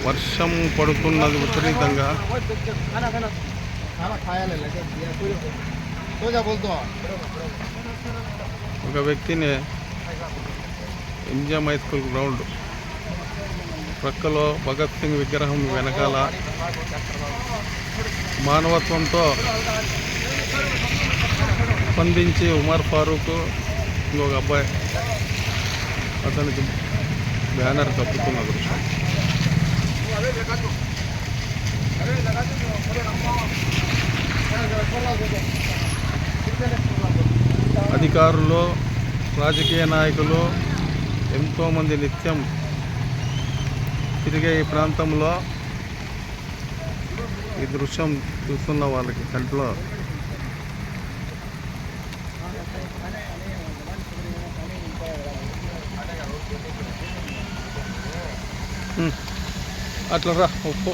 వర్షం పడుతున్నది విపరీతంగా. ఒక వ్యక్తిని ఎంజిఎం హై స్కూల్ గ్రౌండ్ ప్రక్కలో భగత్ సింగ్ విగ్రహం వెనకాల మానవత్వంతో స్పందించి ఉమర్ ఫారూక్ ఇంకొక అబ్బాయి అతనికి బ్యానర్ కప్పుతున్న దృశ్యం. అధికారులు, రాజకీయ నాయకులు ఎంతోమంది నిత్యం తిరిగే ఈ ప్రాంతంలో ఈ దృశ్యం చూస్తున్న వాళ్ళకి కంట్లో అట్లా రా ఒప్పో.